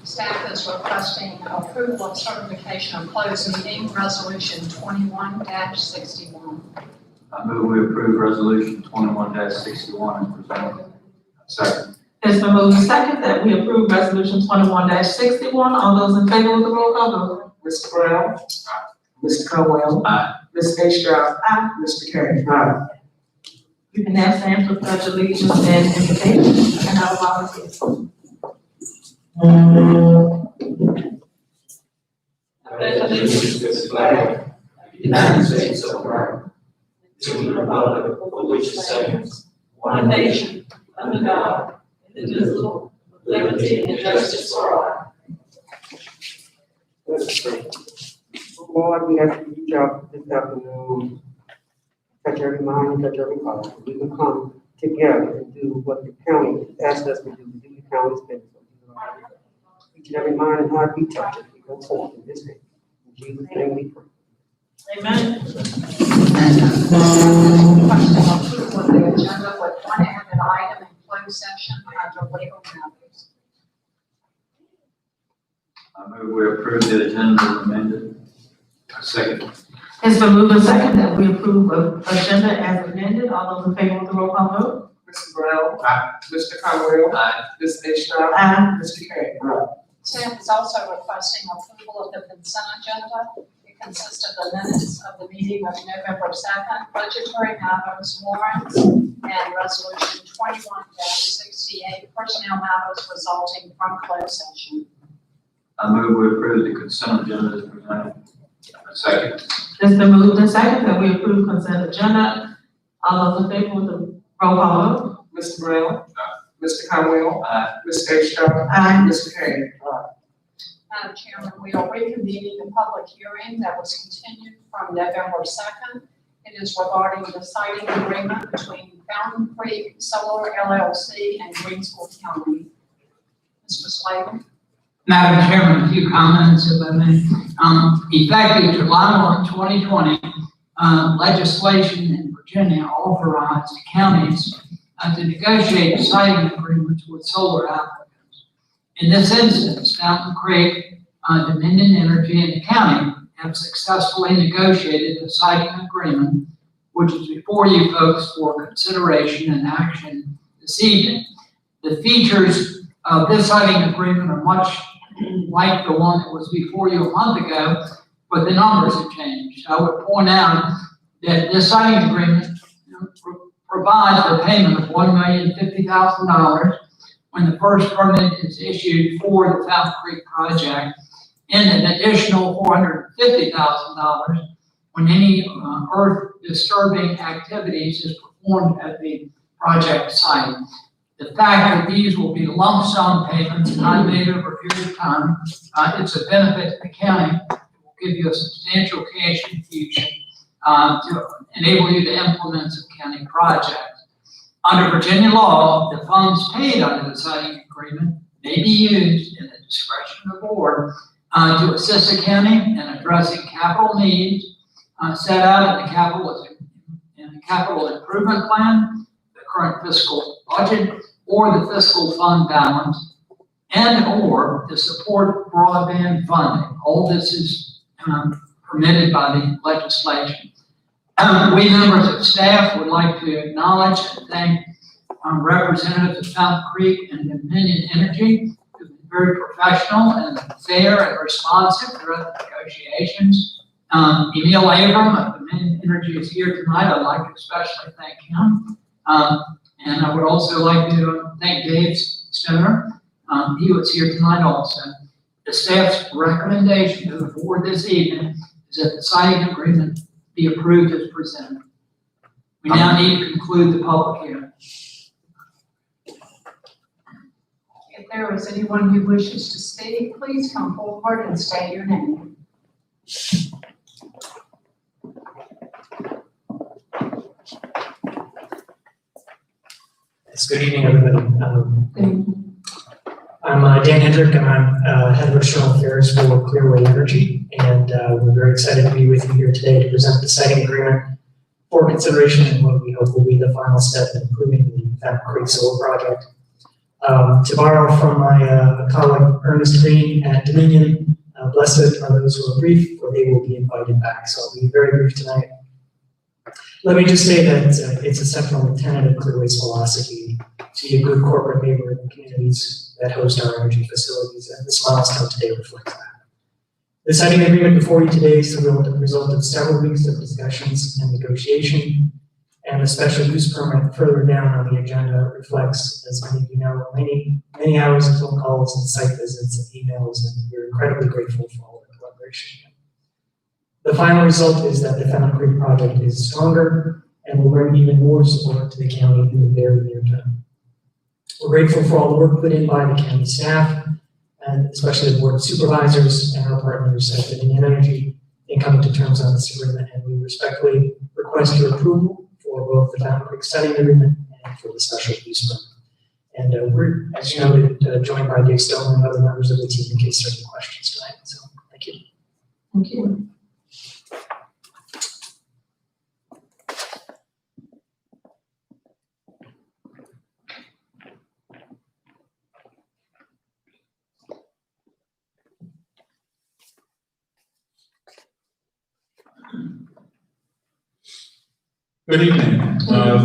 Staff is requesting approval of certification of closed meeting, resolution 21-61. I move we approve resolution 21-61 as presented. Second. It's been moved and second that we approve resolution 21-61. All those in favor of the roll call vote? Mr. Brown? Mr. Caldwell? Aye. Ms. A. Stroud? Aye. Mr. Carey? Aye. You can now stand for pledge allegiance and invocation, and I'll volunteer. I pledge allegiance to the flag of the United States of America, to the republic for which it stands, one nation, under God, indivisible, with liberty and justice for all. Lord, we ask you to reach out this afternoon, touch every mind and touch every heart. We can come together and do what the county asked us to do the county's business. Each and every mind and heart be touched as we go forward in this day. In Jesus' name we pray. Amen. Question approval of the agenda with one added item in closed session under legal matters. I move we approve the agenda as amended. Second. It's been moved and second that we approve of agenda as amended. All those in favor of the roll call vote? Mr. Brown? Aye. Mr. Caldwell? Aye. Ms. A. Stroud? Aye. Mr. Carey? Aye. Staff is also requesting approval of the consent agenda. It consists of the minutes of the meeting of November 2nd, budgetary matters, warrants, and resolution 21-68, personnel matters resulting from closed session. I move we approve the consent agenda as presented. Second. It's been moved and second that we approve consent agenda. All those in favor of the roll call vote? Mr. Brown? Mr. Caldwell? Aye. Ms. A. Stroud? Aye. Mr. Carey? Madam Chairman, we are reconvening the public hearing that was continued from November 2nd. It is regarding the siting agreement between Fountain Creek Solar LLC and Greensville County. Mr. Slavin. Madam Chairman, a few comments if I may. Effective July 1, 2020, legislation in Virginia authorized counties to negotiate siting agreements with solar applicants. In this instance, Fountain Creek, Dominion Energy, and the county have successfully negotiated a siting agreement, which is before you folks for consideration and action this evening. The features of this siting agreement are much like the one that was before you a month ago, but the numbers have changed. I would point out that this siting agreement provides the payment of $1,050,000 when the first permit is issued for the Fountain Creek project, and an additional $450,000 when any earth disturbing activities is performed at the project site. The fact that these will be lump sum payments not made over a period of time, it's a benefit to the county. It will give you a substantial cash infusion to enable you to implement some county projects. Under Virginia law, the funds paid under the siting agreement may be used in the discretion of the board to assist the county in addressing capital needs set out in the capital improvement plan, the current fiscal budget, or the fiscal fund balance, and or to support broadband funding. All this is permitted by the legislation. We members of staff would like to acknowledge and thank representatives of Fountain Creek and Dominion Energy, who've been very professional and fair and responsive throughout the negotiations. Emil Abram of Dominion Energy is here tonight. I'd like to especially thank him. And I would also like to thank Dave Stoner. He was here tonight also. The staff's recommendation to the board this evening is that the siting agreement be approved as presented. We now need to conclude the public hearing. If there is anyone who wishes to speak, please come forward and state your name. Good evening, everybody. I'm Dan Hendrick, and I'm head of external affairs for Clearway Energy, and we're very excited to be with you here today to present the siting agreement for consideration and what we hope will be the final step in improving the Fountain Creek Solar project. To borrow from my colleague Ernest Green at Dominion, blessed are those who are brief, for they will be invited back. So I'll be very brief tonight. Let me just say that it's a central tenet of Clearway's philosophy to be a good corporate neighbor in the communities that host our energy facilities, and this milestone today reflects that. The siting agreement before you today is the result of several weeks of discussions and negotiation, and the special use permit further down on the agenda reflects, as many of you know, many hours of phone calls and site visits and emails, and we're incredibly grateful for all the collaboration. The final result is that the Fountain Creek project is stronger and will bring even more support to the county in the very near term. We're grateful for all the work put in by the county staff, and especially the board of supervisors and our partners at Dominion Energy in coming to terms on this agreement, and we respectfully request your approval for both the Fountain Creek siting agreement and for the special use permit. And we're, as you noted, joined by Dave Stone and other members of the team in case there are any questions tonight. So thank you. Thank you. Good evening.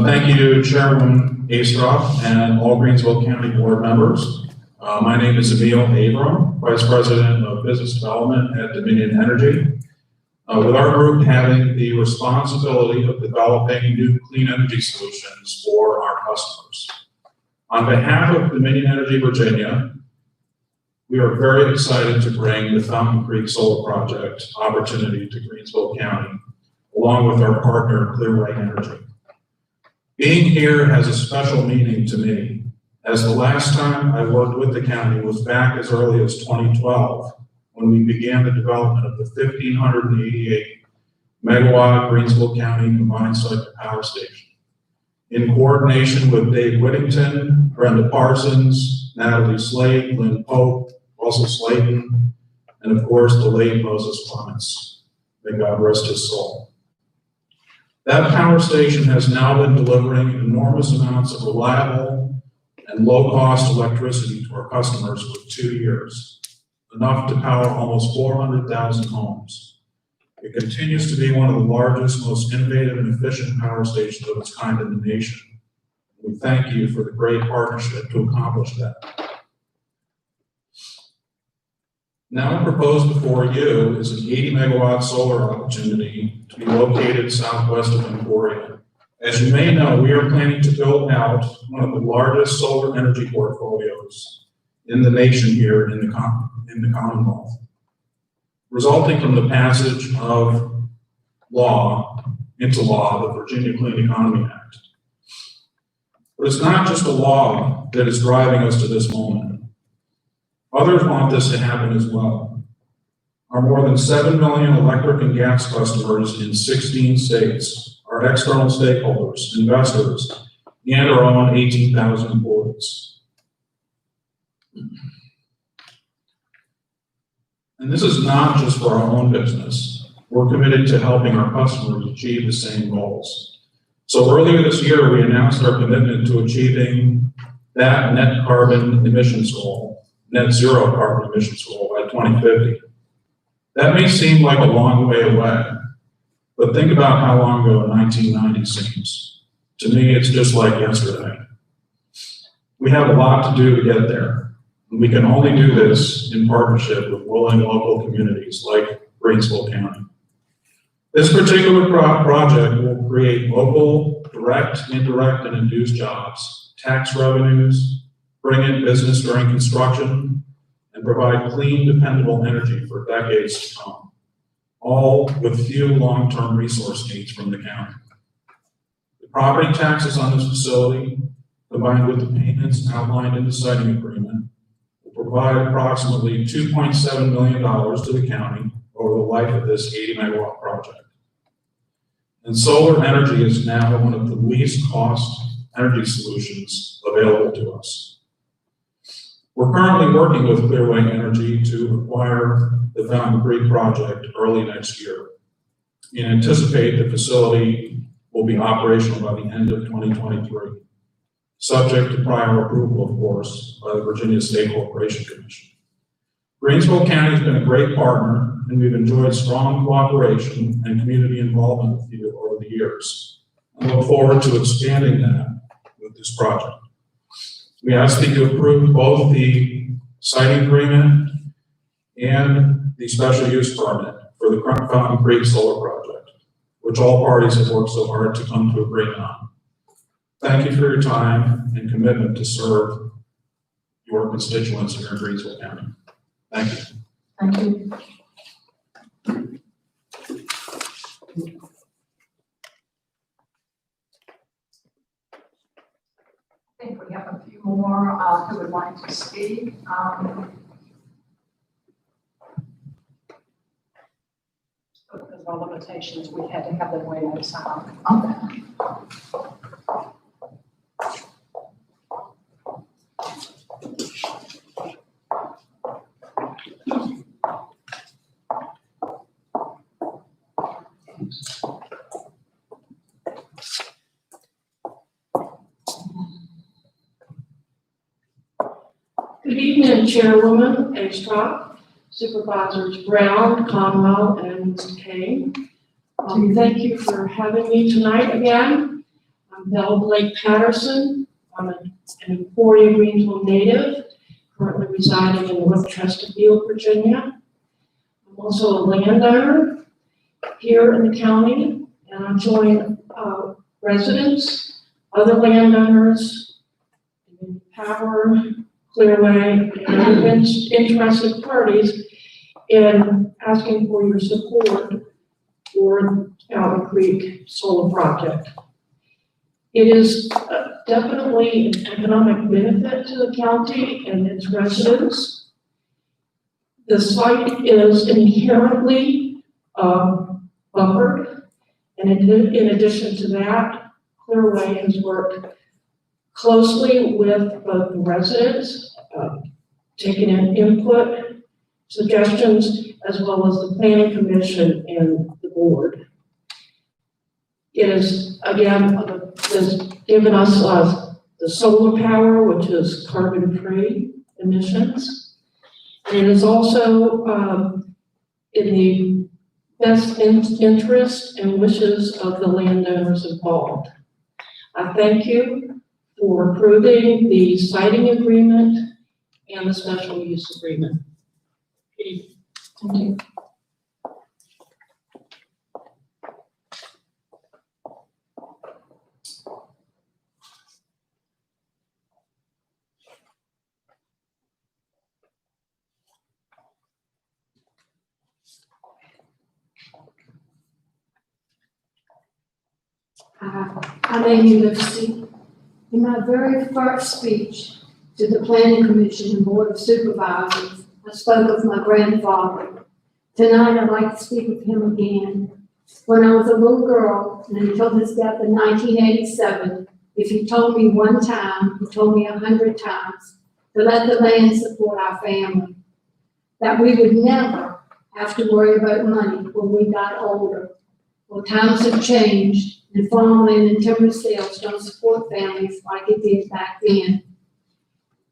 Thank you, Chairman Astroff and all Greensville County Board members. My name is Emil Abram, Vice President of Business Development at Dominion Energy. With our group having the responsibility of developing new clean energy solutions for our customers. On behalf of Dominion Energy Virginia, we are very excited to bring the Fountain Creek Solar Project opportunity to Greensville County, along with our partner, Clearway Energy. Being here has a special meaning to me, as the last time I worked with the county was back as early as 2012, when we began the development of the 1,588 megawatt Greensville County combined cycle power station. In coordination with Dave Whittington, Brenda Parsons, Natalie Slade, Lynn Pope, Russell Slayton, and of course the late Moses Clements. May God rest his soul. That power station has now been delivering enormous amounts of reliable and low-cost electricity to our customers for 2 years, enough to power almost 400,000 homes. It continues to be one of the largest, most innovative and efficient power stations of its kind in the nation. We thank you for the great partnership to accomplish that. Now proposed before you is an 80 megawatt solar opportunity to be located southwest of Emporia. As you may know, we are planning to build out one of the largest solar energy portfolios in the nation here in the Commonwealth, resulting from the passage of into law, the Virginia Clean Economy Act. But it's not just a law that is driving us to this moment. Others want this to happen as well. Our more than 7 million electric and gas customers in 16 states, our external stakeholders, investors, and our own 18,000 employees. And this is not just for our own business. We're committed to helping our customers achieve the same goals. So earlier this year, we announced our commitment to achieving that net carbon emissions goal, net zero carbon emissions goal by 2050. That may seem like a long way away, but think about how long ago 1990 seems. To me, it's just like yesterday. We have a lot to do to get there, and we can only do this in partnership with willing local communities like Greensville County. This particular project will create local, direct, indirect, and induced jobs, tax revenues, bring in business during construction, and provide clean, dependable energy for decades to come, all with few long-term resource needs from the county. The property taxes on this facility, combined with the payments outlined in the siting agreement, will provide approximately $2.7 million to the county over the life of this 80 megawatt project. And solar energy is now one of the least cost energy solutions available to us. We're currently working with Clearway Energy to acquire the Fountain Creek project early next year and anticipate the facility will be operational by the end of 2023. subject to prior approval, of course, by the Virginia State Corporation Commission. Greensville County has been a great partner, and we've enjoyed strong cooperation and community involvement with you over the years. I look forward to expanding that with this project. We ask that you approve both the siting agreement and the special use permit for the Fountain Creek Solar Project, which all parties have worked so hard to come to agreement on. Thank you for your time and commitment to serve your constituents here in Greensville County. Thank you. Thank you. I think we have a few more who would like to speak. Because of our limitations, we had to have them wait outside. Okay. Good evening, Chairwoman Astrop, Supervisors Brown, Conwell, and Mr. Kane. Thank you for having me tonight again. I'm Belle Blake Patterson. I'm an Emporia Greensville native, currently residing in North Chesterfield, Virginia. I'm also a landowner here in the county, and I join residents, other landowners, Power, Clearway, and interested parties in asking for your support for Fountain Creek Solar Project. It is definitely an economic benefit to the county and its residents. The site is inherently buffered, and in addition to that, Clearway has worked closely with both the residents, taking in input, suggestions, as well as the planning commission and the board. It is, again, has given us the solar power, which is carbon-free emissions. And it is also in the best interest and wishes of the landowners involved. I thank you for approving the siting agreement and the special use agreement. Thank you. I'm Amy Lipsey. In my very first speech to the Planning Commission and Board of Supervisors, I spoke of my grandfather. Tonight, I'd like to speak of him again. When I was a little girl, and until his death in 1987, if he told me one time, he told me 100 times, to let the land support our family. That we would never have to worry about money when we got older. Well, times have changed, and farmland and timber sales don't support families like it did back then.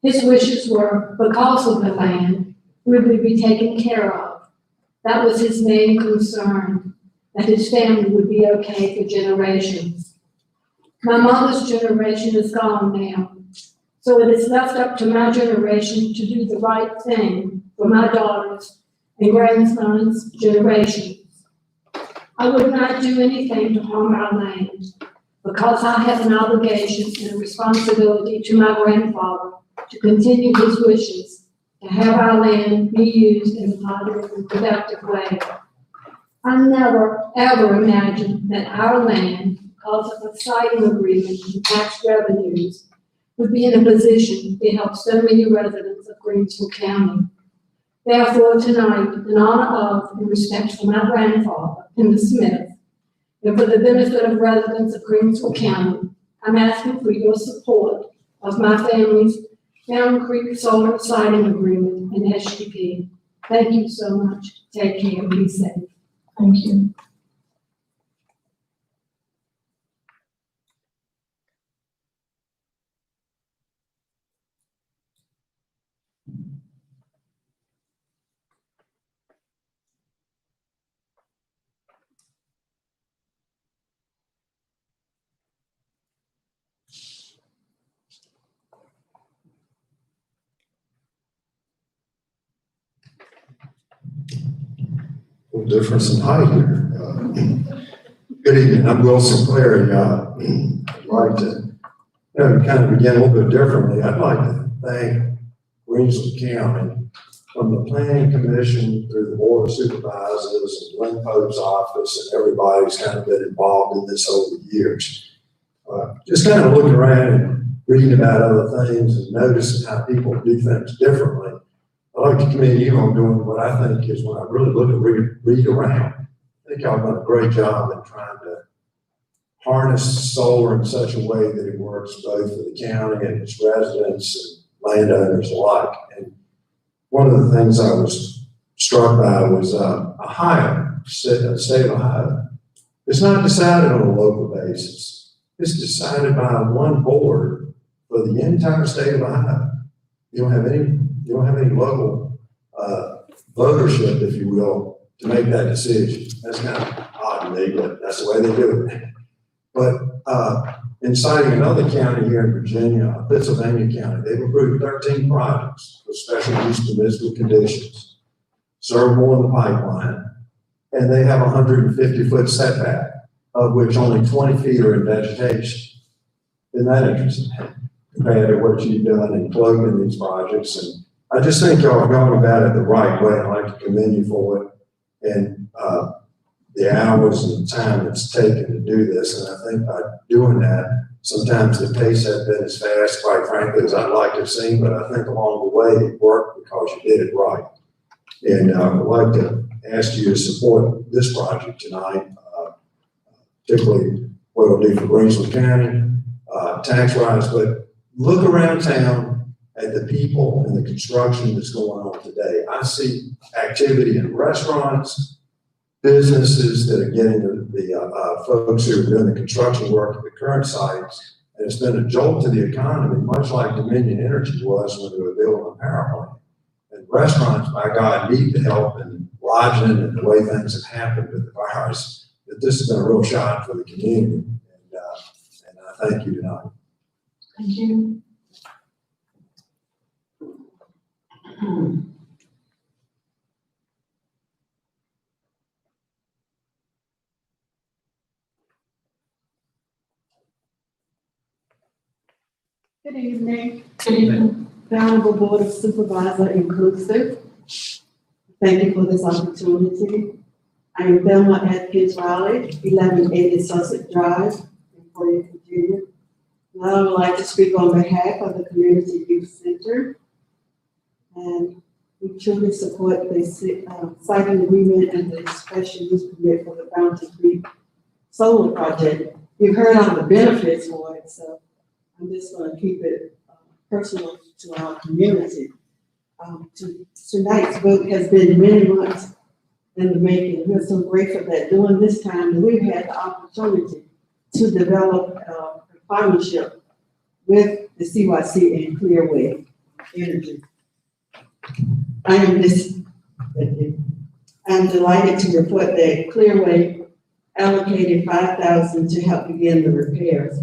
His wishes were, because of the land, we would be taken care of. That was his main concern, that his family would be okay for generations. My mother's generation is gone now, so it is left up to my generation to do the right thing for my daughters and grandsons' generations. I would not do anything to harm our land, because I have an obligation and a responsibility to my grandfather to continue his wishes, to have our land be used in a positive and productive way. I never, ever imagined that our land, because of the siting agreement and tax revenues, would be in a position to help so many residents of Greensville County. Therefore, tonight, in honor of and respect for my grandfather, Henry Smith, and for the benefit of residents of Greensville County, I'm asking for your support of my family's Fountain Creek Solar Siting Agreement and SGP. Thank you so much. Take care. Be safe. Thank you. little difference in height here. Good evening, I'm Will Sinclair, and I'd like to kind of begin a little bit differently. I'd like to thank Greensville County, from the Planning Commission through the Board of Supervisors and Glenn Pope's office, and everybody's kind of been involved in this over the years. Just kind of looking around and reading about other things and noticing how people do things differently. I'd like to commend you on doing what I think is, when I really look at read around, I think y'all done a great job in trying to harness solar in such a way that it works both for the county and its residents and landowners alike. And one of the things I was struck by was Ohio, state of Ohio. It's not decided on a local basis. It's decided by one board for the entire state of Ohio. You don't have any local votership, if you will, to make that decision. That's kind of odd to me, but that's the way they do it. But in citing another county here in Virginia, Pennsylvania County, they've approved 13 projects with special use municipal conditions, servable in the pipeline, and they have a 150-foot setback, of which only 20 feet are in vegetation. Isn't that interesting? Compared to what you've done in plugging these projects. And I just think y'all are going about it the right way. I'd like to commend you for it. And the hours and the time it's taken to do this. And I think by doing that, sometimes the pace hasn't been as fast, quite frankly, as I'd like to have seen, but I think along the way it worked because you did it right. And I would like to ask you to support this project tonight, particularly what it'll do for Greensville County, tax-wise, but look around town at the people and the construction that's going on today. I see activity in restaurants, businesses that are getting the folks who are doing the construction work at the current sites, and it's been a jolt to the economy, much like Dominion Energy was when they were building a power plant. And restaurants, by God, need the help and lodging and the way things have happened with the virus, that this has been a real shock for the community. And I thank you tonight. Thank you. Good evening. Good evening. The Honorable Board of Supervisor inclusive. Thank you for this opportunity. I am Thelma Atkins Riley, 1180 Sussex Drive, in Emporia, Virginia. And I would like to speak on behalf of the Community Youth Center. And we truly support the siting agreement and the special use permit for the Fountain Creek Solar Project. You've heard all the benefits for it, so I'm just going to keep it personal to our community. Tonight's vote has been many months in the making. We're so grateful that during this time that we've had the opportunity to develop a partnership with the CYC and Clearway Energy. I'm delighted to report that Clearway allocated $5,000 to help begin the repairs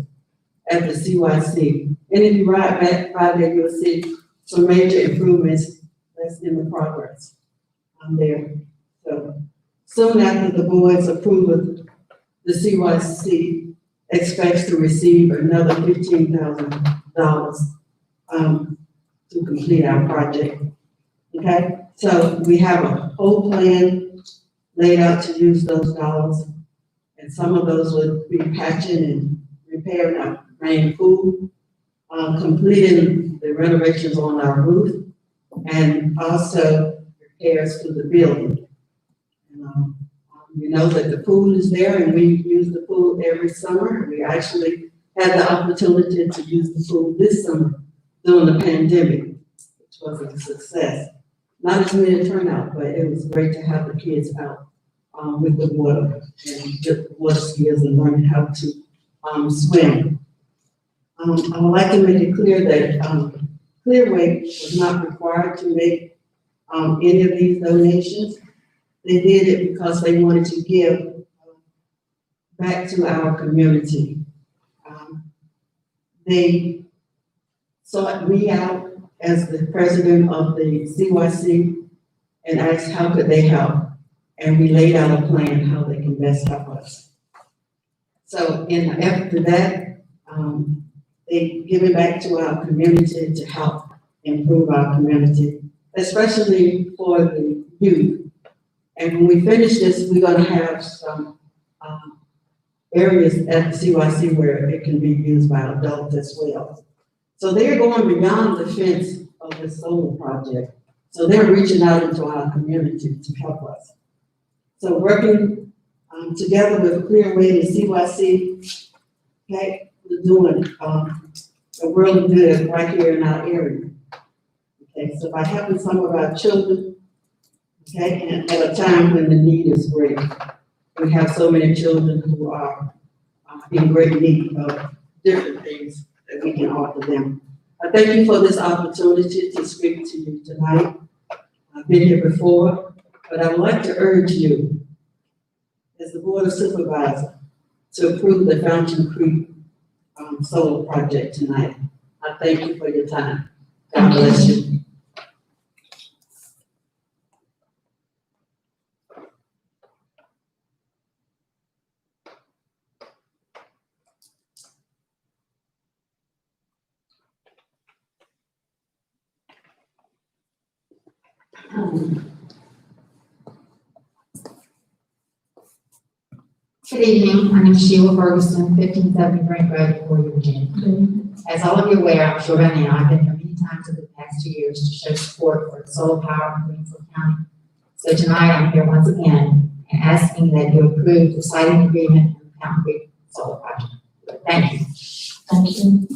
at the CYC. And if you ride back by there, you'll see some major improvements that's in the progress there. So soon after the board's approval, the CYC expects to receive another $15,000 to complete our project. Okay, so we have a whole plan laid out to use those dollars, and some of those would be patching and repairing our main pool, completing the renovations on our roof, and also repairs to the building. And, we know that the pool is there, and we use the pool every summer. We actually had the opportunity to use the pool this summer during the pandemic, which was a success. Not as many turnout, but it was great to have the kids out with the water and get the water skills and learn how to swim. I would like to make it clear that Clearway was not required to make any of these donations. They did it because they wanted to give back to our community. They sought me out as the president of the CYC and asked how could they help. and we laid out a plan how they can best help us. So after that, they give it back to our community to help improve our community, especially for the youth. And when we finish this, we're gonna have some areas at the CYC where it can be used by adults as well. So they're going beyond the fence of the solar project. So they're reaching out into our community to help us. So working together with Clearway and CYC, okay, we're doing a really good right here in our area. Okay, so by helping some of our children, okay, and at a time when the need is great. We have so many children who are in great need of different things that we can offer them. I thank you for this opportunity to speak to you tonight. I've been here before, but I would like to urge you, as the Board of Supervisors, to approve the Fountain Creek solar project tonight. I thank you for your time. God bless you. Good evening, my name is Sheila Ferguson, 1570 Brent Road, Emporia, Virginia. As all of you are aware, I'm sure by now, I've been here many times over the past 2 years to show support for solar power in Greensville County. So tonight, I'm here once again and asking that you approve the siting agreement for the Fountain Creek Solar Project. Thank you. Thank you.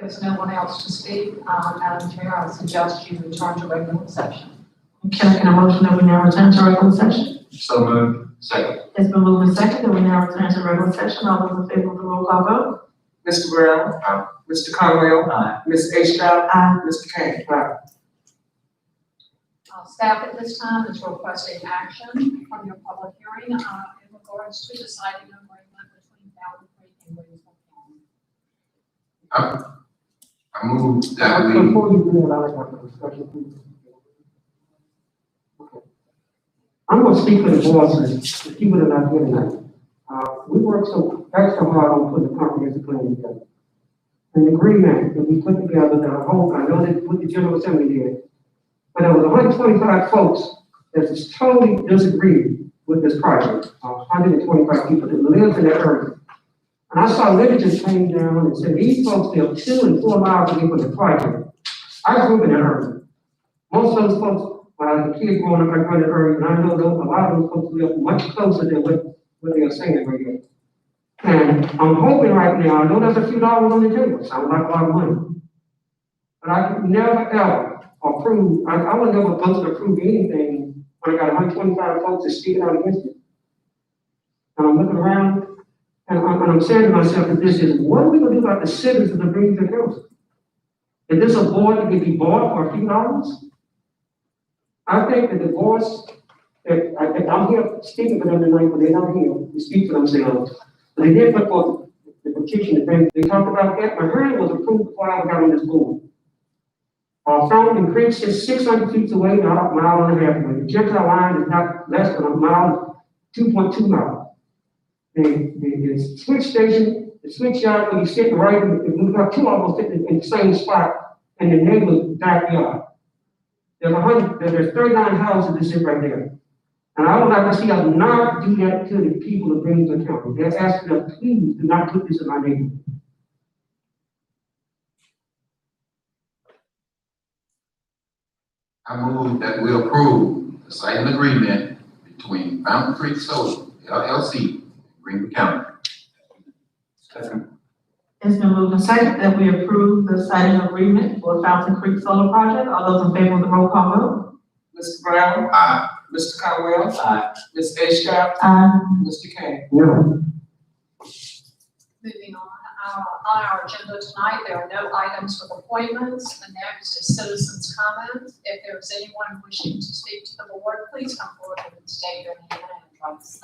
If there's no one else to speak, Madam Chair, I suggest you return to regular session. Can I get a motion that we now return to regular session? So moved. Second. It's been moved and seconded that we now return to regular session. All those in favor of the roll call vote? Mr. Brown? Aye. Mr. Conwell? Aye. Ms. Astrop? Aye. Mr. Kane? Aye. Staff at this time is requesting action from your public hearing in regards to the siting agreement between Fountain Creek and Greensville County. I move that we, Before you do that, I would like a discussion, please. Okay. I'm gonna speak for the bosses, the people that are not here tonight. We worked so extra hard on putting the comprehensive plan together. An agreement that we put together that I hope, I know that what the General Assembly did, but there was 125 folks that just totally disagreed with this project. 125 people that live in that area. And I saw litigants came down and said, these folks live 2 and 4 miles away from the project. I grew up in that area. Most of those folks, when I was a kid growing up, I grew up in that area, and I know a lot of those folks live much closer than what they are saying right here. And I'm hoping right now, I know there's a few dollars on the table, sounds like a lot of money. But I could never ever approve, I would never vote to approve anything when I got 125 folks that speaking out against it. And I'm looking around, and I'm saying to myself that this is, what are we gonna do about the citizens of Greensville Council? Is this a board that can be bought for a few dollars? I think that the boards, I'm here speaking for them tonight, but they're not here to speak for themselves. But they did put forth the petition, they talked about that, my hearing was approved before I ever got on this board. Fountain Creek is 600 feet away, not a mile and a half away. The Gentile line is not less than a mile, 2.2 miles. The switch station, the switch yard, when you sit right, we've got 2 almost sitting in the same spot in the neighbor's backyard. There's 39 houses that sit right there. And I would like to see us not do that to the people of Greensville County. They're asking us, please do not put this in our neighborhood. I move that we approve the siting agreement between Fountain Creek Solar LLC and Greensville County. Second. It's been moved and seconded that we approve the siting agreement for Fountain Creek Solar Project. All those in favor of the roll call vote? Mr. Brown? Aye. Mr. Conwell? Aye. Ms. Astrop? Aye. Mr. Kane? No. Moving on our agenda tonight, there are no items with appointments. The next is citizens' comments. If there is anyone wishing to speak to the board, please come forward and state your name and address.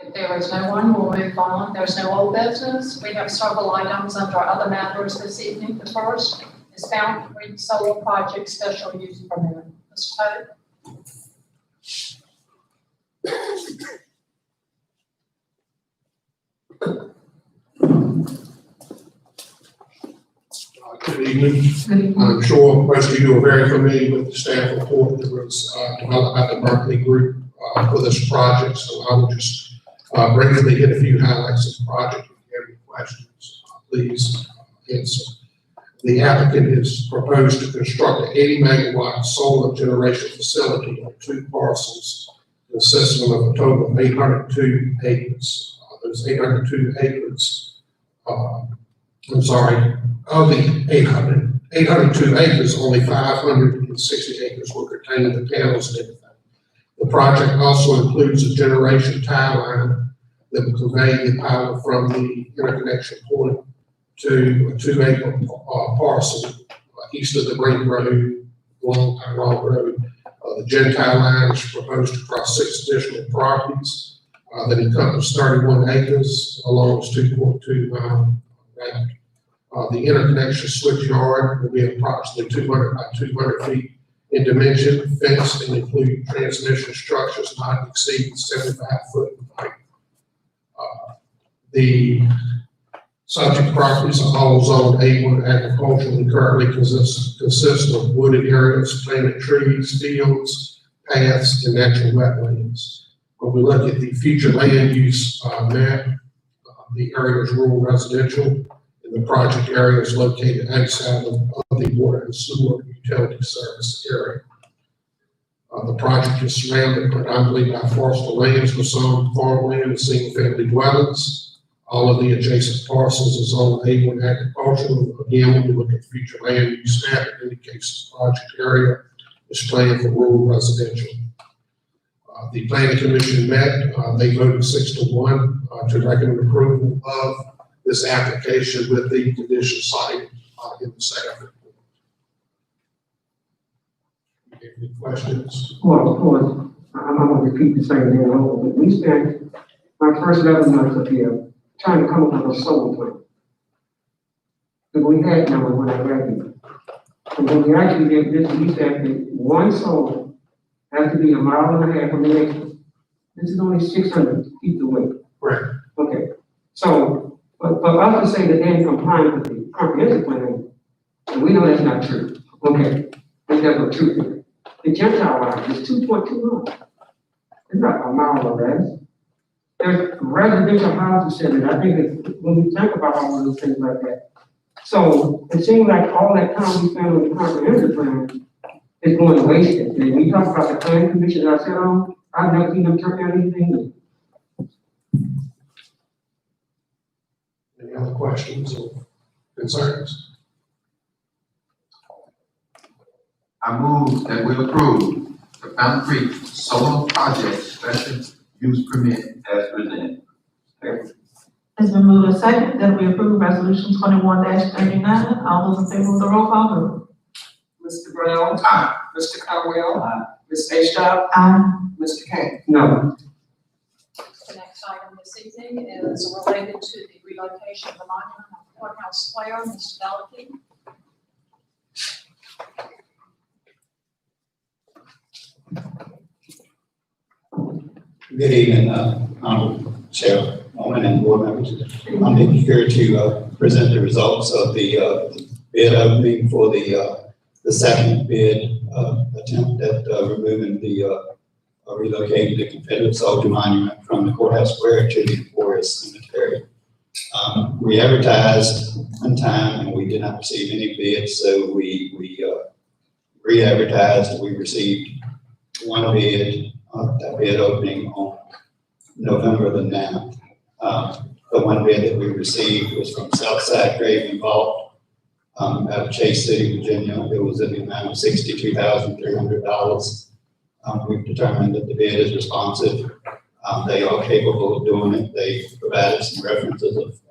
If there is no one, we'll move on. There's no old business. We have several items under other matters this evening. The first is Fountain Creek Solar Project Special Use Permit. Mr. Pope? Good evening. I'm sure most of you are very familiar with the staff report that was developed by the Berkeley Group for this project, so I will just briefly hit a few highlights of the project. If you have any questions, please answer. The applicant is proposed to construct an 80 megawatt solar generation facility on 2 parcels consisting of a total of 802 acres. Those 802 acres, of the 802 acres, only 560 acres will contain the panels and everything. The project also includes a generation tie line that will convey the power from the interconnection point to a 2 acre parcel east of the Brink Road, along Road. The gen tie line is proposed to cross 6 additional properties that encompass 31 acres along its 2.2 mile route. The interconnection switch yard will be approximately 200 by 200 feet in dimension, fenced, and include transmission structures not exceeding 75 foot in height. The subject properties are all zoned A1 agricultural and currently consist of wooded areas, planted trees, fields, paths, and natural wetlands. When we look at the future land use map, the area is rural residential. The project area is located outside of the water and sewer utility service area. The project is surrounded predominantly by forestal lands with some farmland and single-family dwellings. All of the adjacent parcels is on A1 agricultural. Again, when we look at future land use map, it indicates the project area is planned for rural residential. The planning commission met. They voted 6-1 to recommend approval of this application with the conditions cited in the staff report. Any questions? Well, of course, I'm going to repeat the same thing over, but we spent my first 11 months up here trying to come up with a solar plan. But we had none when I got here. And when we actually did this, we said that one solar has to be 1.5 miles from the next one. This is only 600 feet away. Correct. Okay, so, but for us to say that they're in compliance with the comprehensive plan, and we know that's not true. Okay, there's no truth there. The Gentile line is 2.2 miles. It's not 1 mile or less. There's residential houses in it. I think it's, when we think about all of those things like that. So it seems like all that time we spend on the comprehensive plan is going wasted. And we talk about the planning commission that I sit on, I've never seen them turn down anything. Any other questions or concerns? I move that we approve the Fountain Creek Solar Project Special Use Permit as presented. It's been moved and seconded that we approve resolution 21-39. All those in favor of the roll call vote. Mr. Brown? Aye. Mr. Caldwell? Aye. Ms. Astrop? Aye. Mr. King? No. The next item this evening is related to the relocation of the monument on Courthouse Square. Mr. Belkey. Good evening, Honorable Chairwoman and board members. I'm here to present the results of the bid opening for the second bid attempt at removing the relocating the Confederate Soldier Monument from the Courthouse Square to the Forest Cemetery. We advertised one time and we did not receive any bids, so we re-advertised. We received one bid. That bid opening on November the 9th. The one bid that we received was from Southside Grave and Vault out of Chase City, Virginia. It was in the amount of $62,300. We've determined that the bid is responsive. They are capable of doing it. They provided some references of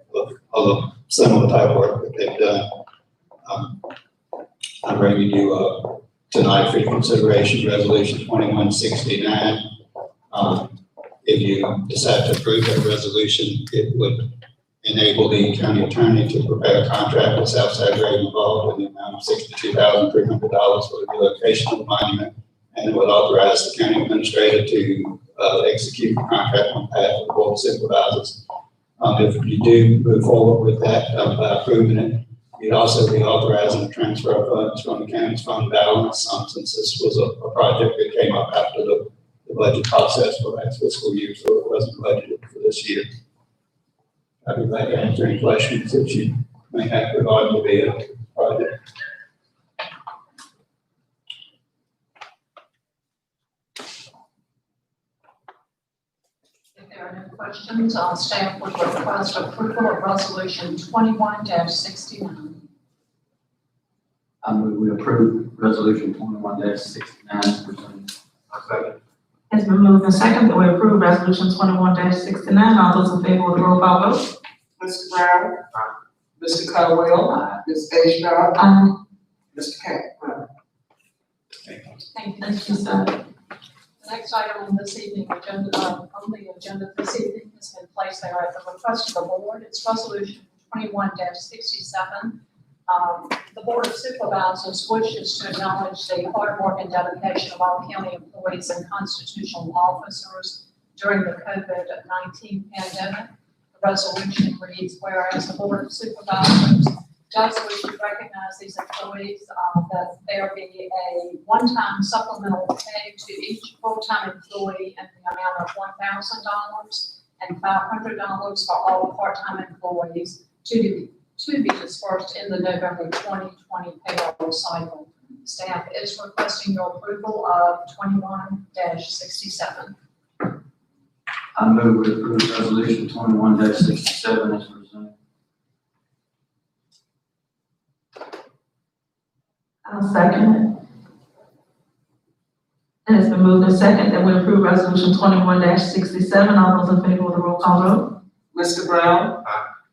some of the type of work that they've done. I'm bringing you tonight for your consideration, Resolution 2169. if you decide to approve that resolution, it would enable the county attorney to prepare a contract with Southside Grade involved in the amount of $62,300 for the relocation of the monument. And it would authorize the county administrator to execute the contract on behalf of the board of supervisors. If you do move forward with that by approving it, you'd also be authorizing the transfer of funds from the county's fund balance, since this was a project that came up after the budget process for last fiscal year, so it wasn't budgeted for this year. I'd be glad to answer any questions that you may have regarding the bid project. If there are no questions, staff would request approval of resolution 21-69. I move we approve resolution 21-69 as presented. Second. It's been moved and seconded that we approve resolution 21-69. All those in favor of the roll call vote? Mr. Brown? Mr. Caldwell? Ms. Astrop? Aye. Mr. King? Thank you, sir. The next item on this evening agenda, on the agenda this evening has been placed there at the request of the board. It's resolution 21-67. The Board of Supervisors wishes to acknowledge the hard work and dedication of all county employees and constitutional officers during the COVID-19 pandemic. The resolution reads, whereas the Board of Supervisors does wish to recognize these employees, that there be a one-time supplemental pay to each full-time employee in the amount of $1,000 and $500 for all part-time employees to be dispersed in the November 2020 payroll cycle. Staff is requesting your approval of 21-67. I move we approve resolution 21-67 as presented. I'll second it. And it's been moved and seconded that we approve resolution 21-67. All those in favor of the roll call vote? Mr. Brown?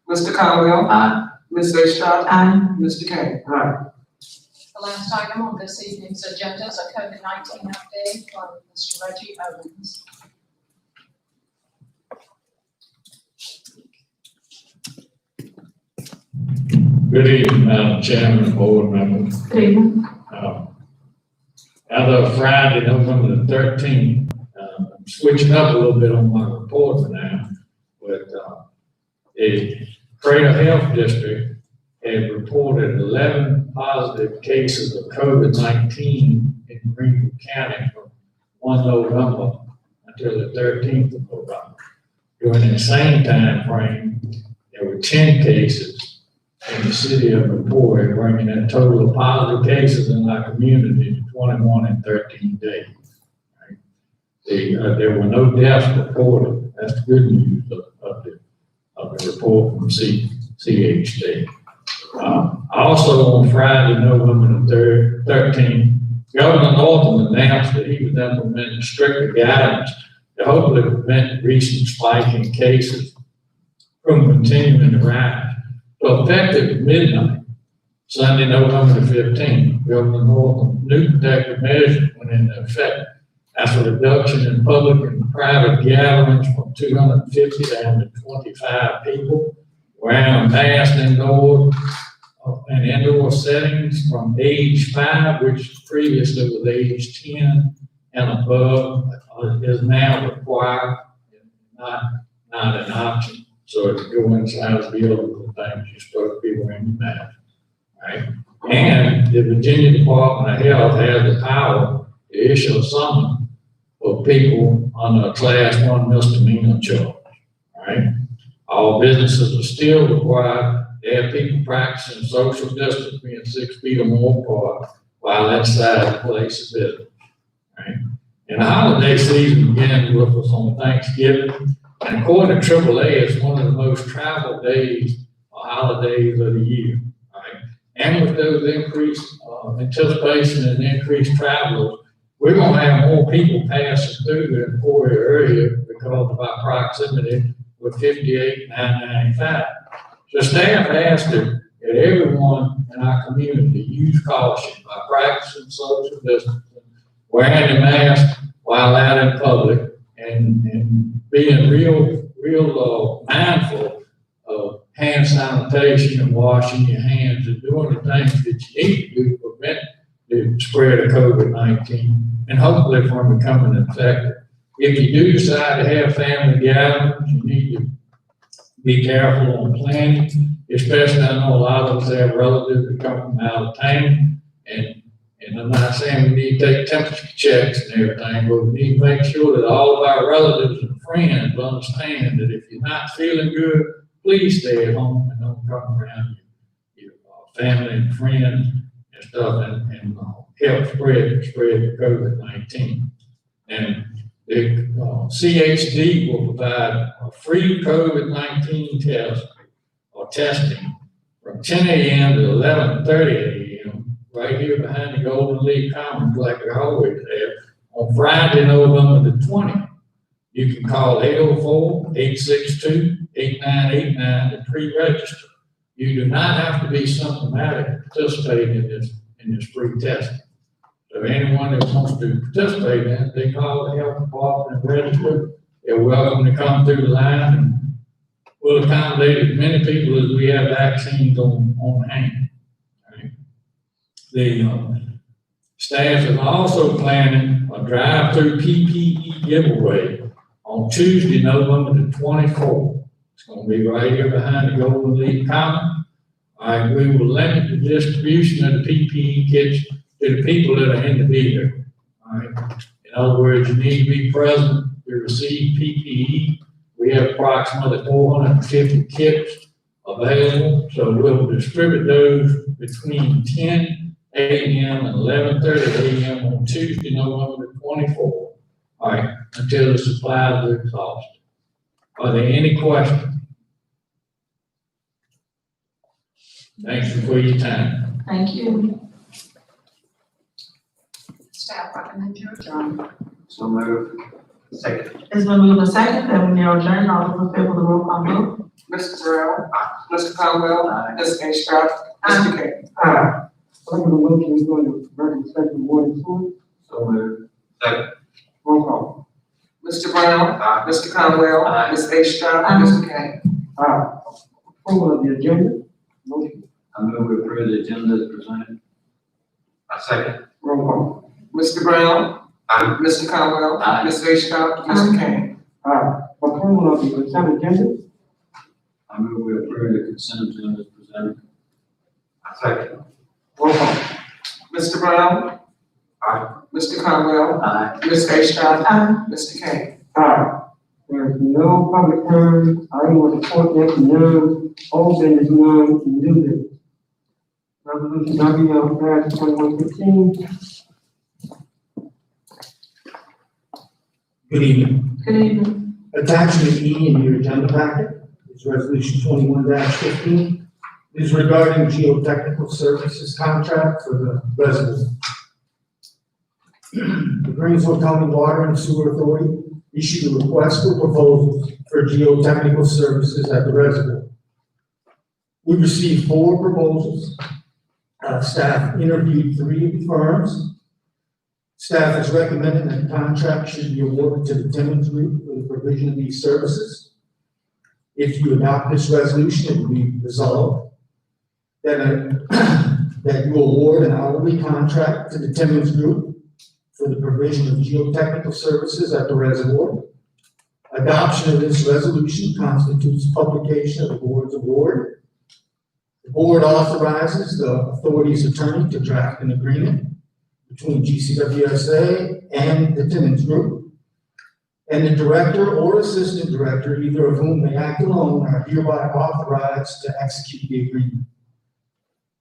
Mr. Caldwell? Aye. Ms. Astrop? Aye. Mr. King? The last item on this evening's agenda is a COVID-19 update from Mr. Reggie Owens. Good evening, Madam Chairman and board members. Good evening. As of Friday, November the 13th, I'm switching up a little bit on my report for now, but the Crater Health District had reported 11 positive cases of COVID-19 in Greensville County from 1 November until the 13th of November. During the same time frame, there were 10 cases in the city of Emporia, bringing that total of positive cases in our community to 21 in 13 days. Right? There were no deaths reported. That's the good news of the report from CHD. Also on Friday, November the 13th, Governor Northam announced that he was implementing stricter guidance to hopefully prevent the recent spike in cases from continuing to rise. So effective midnight, Sunday, November the 15th, Governor Northam's new protective measures went into effect. That's a reduction in public and private gatherings from 250 down to 25 people, wearing a mask indoors and indoor settings from age 5, which previously was age 10 and above, is now required, not an option. So if you go inside the building, things you're supposed to be wearing your mask, right? And the Virginia Department of Health has the power to issue a summons for people under a class 1 misdemeanor charge, right? All businesses are still required to have people practicing social distance, being 6 feet or more apart while inside the place of business, right? And the holiday season begins with us on Thanksgiving, and according to AAA, it's one of the most traveled days or holidays of the year, right? And with those increased anticipation and increased travelers, we're gonna have more people passing through the Emporia area because of our proximity with 58 and 995. So staff asked that everyone in our community use caution by practicing social distancing, wearing a mask while out in public, and being real mindful of hand sanitation and washing your hands and doing the things that you need to do to prevent the spread of COVID-19 and hopefully from becoming infected. If you do decide to have family gatherings, you need to be careful on planning, especially I know a lot of us have relatives that come from out of town, and I'm not saying we need to take temperature checks and everything, but we need to make sure that all of our relatives and friends understand that if you're not feeling good, please stay at home and don't come around your family and friends and stuff and help spread COVID-19. And the CHD will provide a free COVID-19 test or testing from 10 a.m. to 11:30 a.m. right here behind the Golden Leaf Commons like we always have on Friday, November the 20th. You can call 804-862-8989 to pre-register. You do not have to be symptomatic to participate in this free testing. So anyone that wants to participate in it, they call the health department and register. They're welcome to come through the line, and we'll accommodate as many people as we have vaccines on hand. Right? The staff is also planning a drive-through PPE giveaway on Tuesday, November the 24th. It's going to be right here behind the Golden Leaf Common. All right, we will limit the distribution of the PPE kits to the people that are in the vehicle. All right. In other words, you need to be present to receive PPE. We have approximately 450 kits available, so we'll distribute those between 10 a.m. and 11:30 a.m. on Tuesday, November the 24th. All right, until the supplies are exhausted. Are there any questions? Thank you for your time. Thank you. Staff recommend you adjourn. So moved. Second. It's been moved and second that we now adjourn. All those in favor of the roll call vote? Mr. Brown, Mr. Conwell, Aye. Ms. Astrop, Mr. King. Aye. I'm gonna motion, we go into regular session, water and sewer. So moved. Second. Roll call. Mr. Brown, Aye. Mr. Conwell, Aye. Ms. Astrop, Aye. Mr. King. Aye. Approval of the agenda. Motion. I move we approve the agenda as presented. I second. Roll call. Mr. Brown, Aye. Mr. Conwell, Aye. Ms. Astrop, Mr. King. Aye. Approval of the consent agenda. I move we approve the consent agenda as presented. I second. Roll call. Mr. Brown, Aye. Mr. Conwell, Aye. Ms. Astrop, Aye. Mr. King. Aye. There is no public hearing, item was report next, none, old business, none, new business. Resolution W-2115. Good evening. Good evening. Attachment E in your agenda packet is resolution 21-15. It is regarding geotechnical services contract for the reservoir. The Greensville County Water and Sewer Authority issued a request for proposals for geotechnical services at the reservoir. We received 4 proposals. Staff interviewed 3 firms. Staff is recommending that the contract should be awarded to the Timmons Group for the provision of these services. If you adopt this resolution, it will be resolved that you award an hourly contract to the Timmons Group for the provision of geotechnical services at the reservoir. Adoption of this resolution constitutes publication of the board's award. The board authorizes the authority's attorney to draft an agreement between GCWSA and the Timmons Group. And the director or assistant director, either of whom may act alone, are hereby authorized to execute the agreement.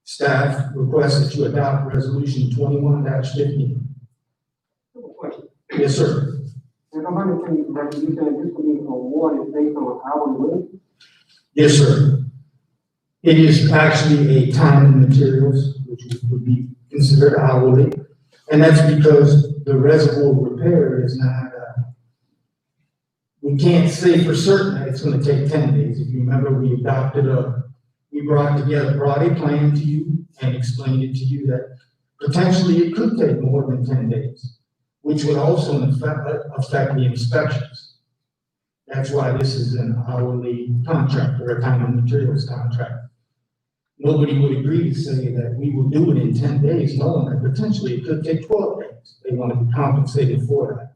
Staff requests that you adopt resolution 21-15. Yes, sir. If I'm understanding correctly, you said this will be awarded based on hourly rate? Yes, sir. It is actually a time and materials, which would be considered hourly. And that's because the reservoir repair is not, we can't say for certain that it's gonna take 10 days. If you remember, we brought a plan to you and explained it to you that potentially it could take more than 10 days. which would also affect the inspections. That's why this is an hourly contract or a time and materials contract. Nobody would agree to say that we will do it in 10 days, knowing that potentially it could take 12 days. They want to be compensated for that.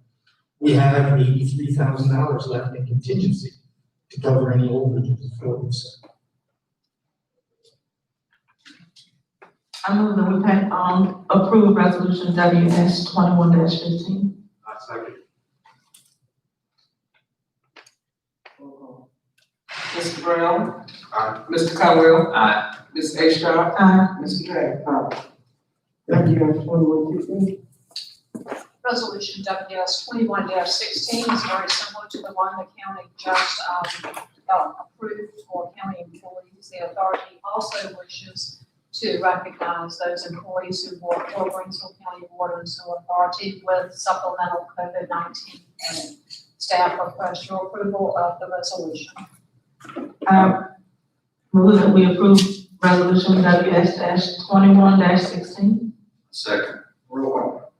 We have $83,000 left in contingency to cover any overages for this. I move that we approve resolution WS 21-15. I second. Mr. Brown? Aye. Mr. Caldwell? Aye. Ms. A. Aye. Mr. Kane? Aye. Thank you, 21-15. Resolution WS 21-16 is very similar to the one the county just approved for county employees. The authority also wishes to recognize those employees who work for Greensville County Water and Sewer Authority with supplemental COVID-19 pay. Staff requests your approval of the resolution. Move that we approve resolution WS 21-16. Second. Roll call.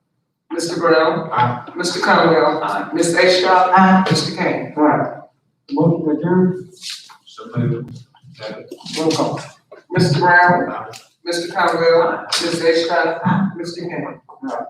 Mr. Brown? Aye. Mr. Caldwell? Aye. Ms. A. Aye. Mr. Kane? Aye. Motion adjourned. So moved. Second. Roll call. Mr. Brown? Aye. Mr. Caldwell? Ms. A. Mr. Kane? Aye.